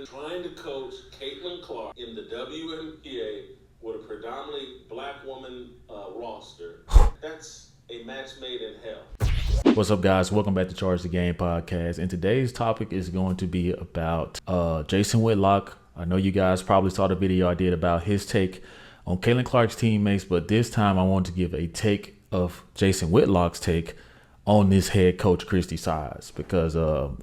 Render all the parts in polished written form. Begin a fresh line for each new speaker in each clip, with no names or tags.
woman trying to coach Caitlin Clark in the WNBA with a predominantly black woman roster. That's a match made in hell.
What's up, guys? Welcome back to Charge the Game podcast. And today's topic is going to be about Jason Whitlock. I know you guys probably saw the video I did about his take on Caitlin Clark's teammates, but this time I want to give a take of Jason Whitlock's take on this head coach Christie size, because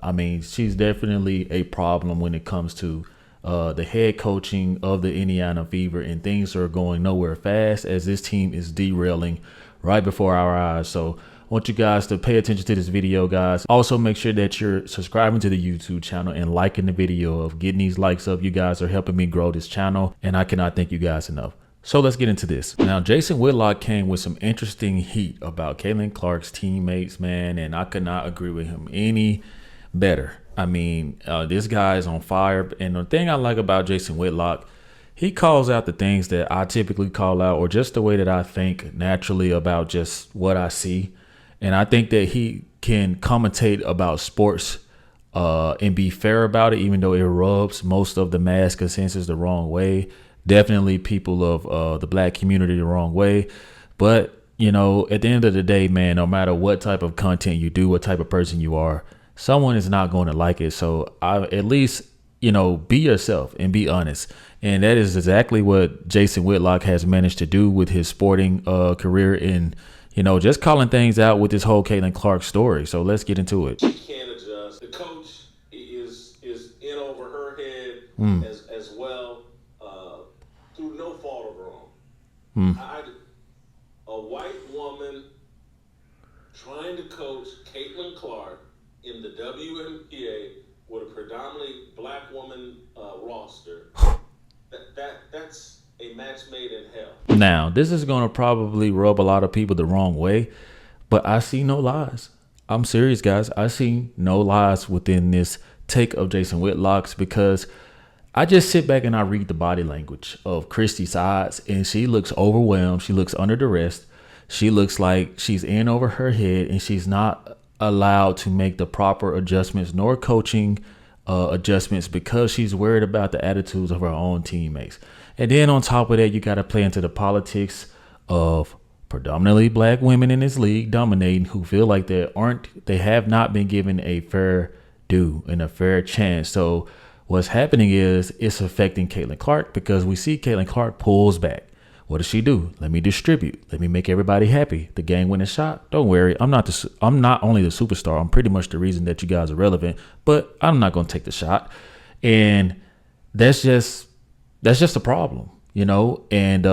I mean, she's definitely a problem when it comes to the head coaching of the Indiana Fever, and things are going nowhere fast as this team is derailing right before our eyes. So I want you guys to pay attention to this video, guys. Also, make sure that you're subscribing to the YouTube channel and liking the video. Of getting these likes up, you guys are helping me grow this channel, and I cannot thank you guys enough. So let's get into this. Now, Jason Whitlock came with some interesting heat about Caitlin Clark's teammates, man, and I could not agree with him any better. I mean, this guy is on fire, and the thing I like about Jason Whitlock, he calls out the things that I typically call out, or just the way that I think naturally about just what I see. And I think that he can commentate about sports and be fair about it, even though it rubs most of the mass consensus the wrong way. Definitely people of the black community the wrong way. But, you know, at the end of the day, man, no matter what type of content you do, what type of person you are, someone is not going to like it. So at least, you know, be yourself and be honest. And that is exactly what Jason Whitlock has managed to do with his sporting career, in, you know, just calling things out with this whole Caitlin Clark story. So let's get into it.
She can't adjust. The coach is in over her head as well, through no fault of her own. A white woman trying to coach Caitlin Clark in the WNBA with a predominantly black woman roster. That's a match made in hell.
Now, this is going to probably rub a lot of people the wrong way, but I see no lies. I'm serious, guys. I see no lies within this take of Jason Whitlock's, because I just sit back and I read the body language of Christie sides, and she looks overwhelmed. She looks under duress. She looks like she's in over her head, and she's not allowed to make the proper adjustments nor coaching adjustments, because she's worried about the attitudes of her own teammates. And then on top of that, you got to play into the politics of predominantly black women in this league dominating, who feel like they have not been given a fair due and a fair chance. So what's happening is it's affecting Caitlin Clark, because we see Caitlin Clark pulls back. What does she do? Let me distribute. Let me make everybody happy. The game winning shot. Don't worry. I'm not only the superstar. I'm pretty much the reason that you guys are relevant, but I'm not going to take the shot. And that's just a problem, you know, and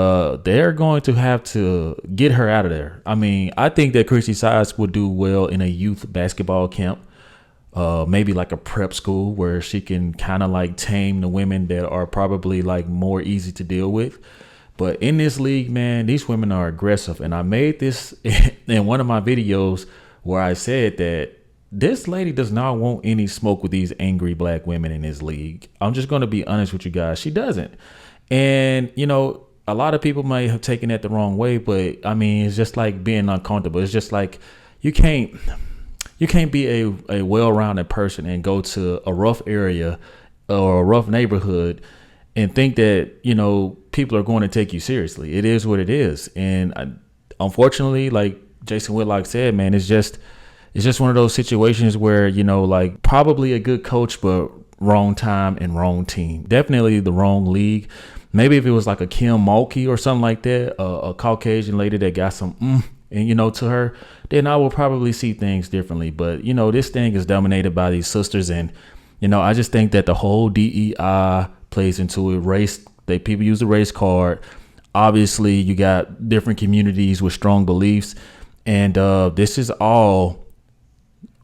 they're going to have to get her out of there. I mean, I think that Christie Sides would do well in a youth basketball camp. Maybe like a prep school where she can kind of like tame the women that are probably like more easy to deal with. But in this league, man, these women are aggressive. And I made this in one of my videos where I said that this lady does not want any smoke with these angry black women in this league. I'm just going to be honest with you guys. She doesn't. And, you know, a lot of people may have taken that the wrong way, but I mean, it's just like being uncomfortable. It's just like you can't be a well-rounded person and go to a rough area or a rough neighborhood and think that, you know, people are going to take you seriously. It is what it is. And unfortunately, like Jason Whitlock said, man, it's just one of those situations where, you know, like probably a good coach, but wrong time and wrong team. Definitely the wrong league. Maybe if it was like a Kim Mulkey or something like that, a Caucasian lady that got some and, you know, to her, then I will probably see things differently. But, you know, this thing is dominated by these sisters. And, you know, I just think that the whole DEI plays into it. Race, people use the race card. Obviously, you got different communities with strong beliefs. And this is all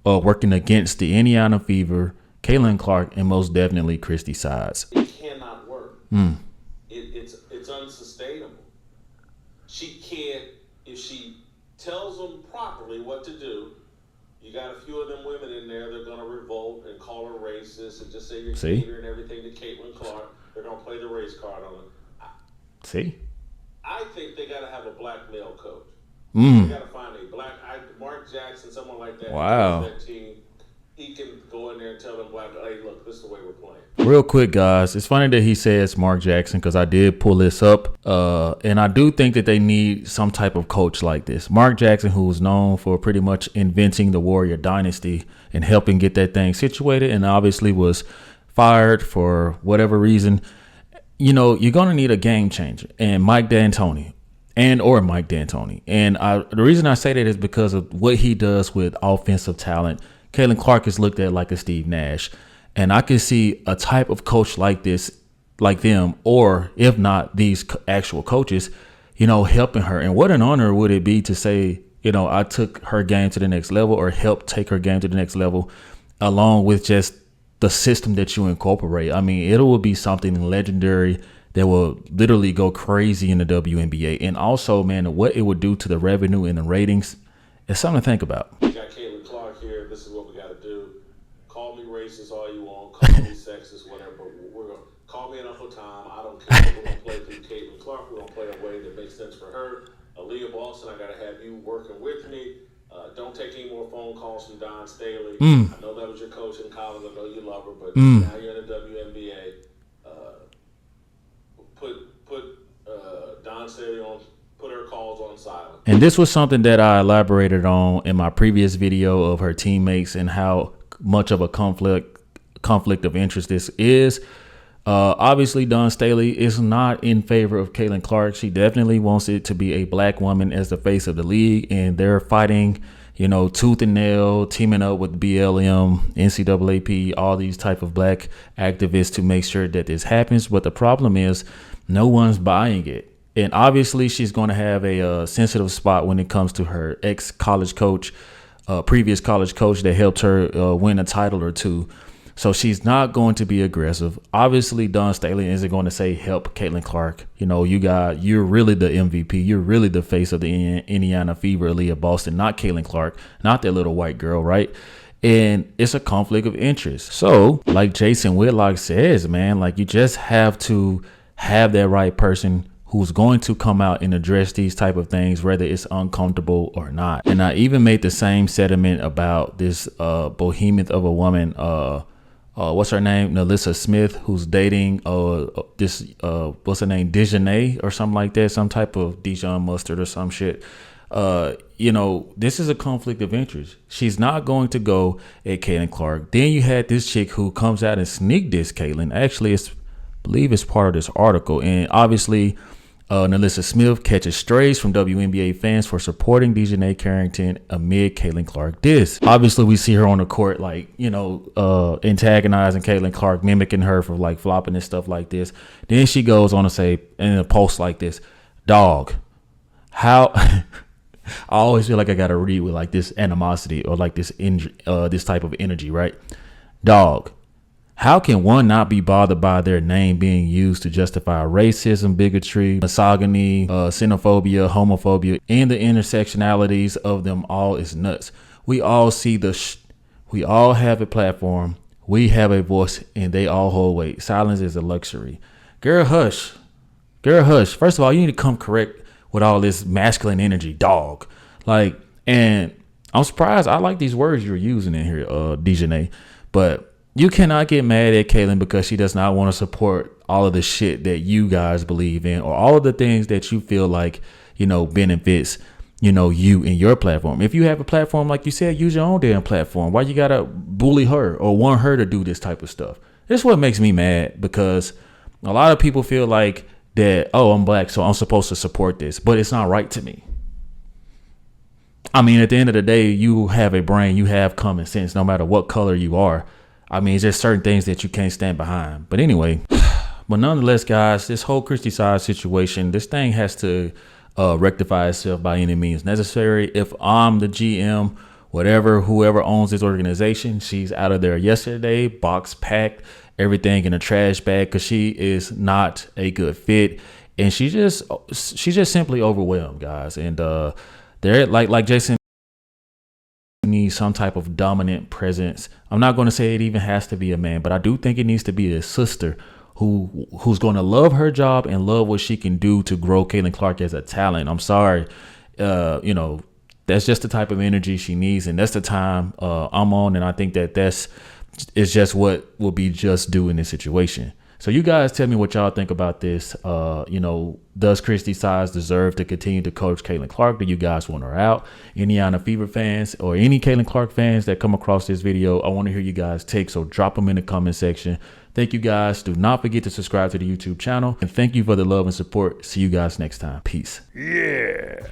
working against the Indiana Fever, Caitlin Clark, and most definitely Christie Sides.
It cannot work. It's unsustainable. She can't, if she tells them properly what to do, you got a few of them women in there, they're going to revolt and call her racist and just say you're catering everything to Caitlin Clark. They're going to play the race card on it. I think they got to have a black male coach. They got to find a black Mark Jackson, someone like that.
Wow.
That team. he can go in there and tell them, hey, look, this is the way we're playing.
Real quick, guys, it's funny that he says Mark Jackson because I did pull this up. And I do think that they need some type of coach like this. Mark Jackson, who's known for pretty much inventing the Warrior dynasty and helping get that thing situated, and obviously was fired for whatever reason. You're going to need a game changer. And Mike D'Antoni. And the reason I say that is because of what he does with offensive talent. Caitlin Clark is looked at like a Steve Nash. And I can see a type of coach like this, like them, or if not these actual coaches, helping her. And what an honor would it be to say, I took her game to the next level or helped take her game to the next level, along with just the system that you incorporate. I mean, it will be something legendary that will literally go crazy in the WNBA. And also, man, what it would do to the revenue and the ratings is something to think about.
We got Caitlin Clark here. This is what we got to do. Call me racist all you want. Call me sexist, whatever. But we're going to call me an Uncle Tom. I don't care. We're going to play through Caitlin Clark. We're going to play a way that makes sense for her. Aaliyah Boston, I got to have you working with me. Don't take any more phone calls from Don Staley. I know that was your coach in college. I know you love her, but now you're in the WNBA. Put Don Staley on. Put her calls on silent.
And this was something that I elaborated on in my previous video of her teammates and how much of a conflict of interest this is. Obviously, Don Staley is not in favor of Caitlin Clark. She definitely wants it to be a black woman as the face of the league, and they're fighting, tooth and nail, teaming up with BLM, NCAAP, all these type of black activists to make sure that this happens. But the problem is no one's buying it. And obviously, she's going to have a sensitive spot when it comes to her ex-college coach, previous college coach that helped her win a title or two. So she's not going to be aggressive. Obviously, Don Staley isn't going to say, help Caitlin Clark. You're really the MVP. You're really the face of the Indiana Fever, Aaliyah Boston, not Caitlin Clark, not that little white girl, right? And it's a conflict of interest. So like Jason Whitlock says, man, like you just have to have that right person who's going to come out and address these type of things, whether it's uncomfortable or not. And I even made the same sentiment about this behemoth of a woman, what's her name? Nelissa Smith, who's dating what's her name? Dejanay or something like that, some type of Dijon mustard or some shit. This is a conflict of interest. She's not going to go at Caitlin Clark. Then you had this chick who comes out and sneak diss Caitlin. Actually, I believe it's part of this article. And obviously, Nelissa Smith catches strays from WNBA fans for supporting Dejanay Carrington amid Caitlin Clark diss. Obviously, we see her on the court, antagonizing Caitlin Clark, mimicking her for flopping and stuff like this. Then she goes on to say in a post like this, dog, how I always feel like I got to read with this animosity or this type of energy, right? Dog, how can one not be bothered by their name being used to justify racism, bigotry, misogyny, xenophobia, homophobia, and the intersectionalities of them all is nuts. We all see we all have a platform, we have a voice, and they all hold weight. Silence is a luxury. Girl, hush. First of all, you need to come correct with all this masculine energy, dog. And I'm surprised. I like these words you're using in here, Dejanay, but you cannot get mad at Caitlin because she does not want to support all of the shit that you guys believe in or all of the things that you feel like, benefits, you and your platform. If you have a platform, like you said, use your own damn platform. Why you got to bully her or want her to do this type of stuff? This is what makes me mad, because a lot of people feel like that, oh, I'm black, so I'm supposed to support this, but it's not right to me. I mean, at the end of the day, you have a brain, you have common sense, no matter what color you are. I mean, there's certain things that you can't stand behind. But anyway, but nonetheless, guys, this whole Christie side situation, this thing has to rectify itself by any means necessary. If I'm the GM, whoever owns this organization, she's out of there yesterday, box packed, everything in a trash bag, because she is not a good fit. And she's just simply overwhelmed, guys. And they're like Jason needs some type of dominant presence. I'm not going to say it even has to be a man, but I do think it needs to be a sister who's going to love her job and love what she can do to grow Caitlin Clark as a talent. I'm sorry, That's just the type of energy she needs, and that's the time I'm on. And I think that it's just what will be just due in this situation. So you guys tell me what y'all think about this. Does Christie Size deserve to continue to coach Caitlin Clark? Do you guys want her out? Indiana Fever fans or any Caitlin Clark fans that come across this video, I want to hear you guys' take. So drop them in the comment section. Thank you guys. Do not forget to subscribe to the YouTube channel. And thank you for the love and support. See you guys next time. Peace. Yeah.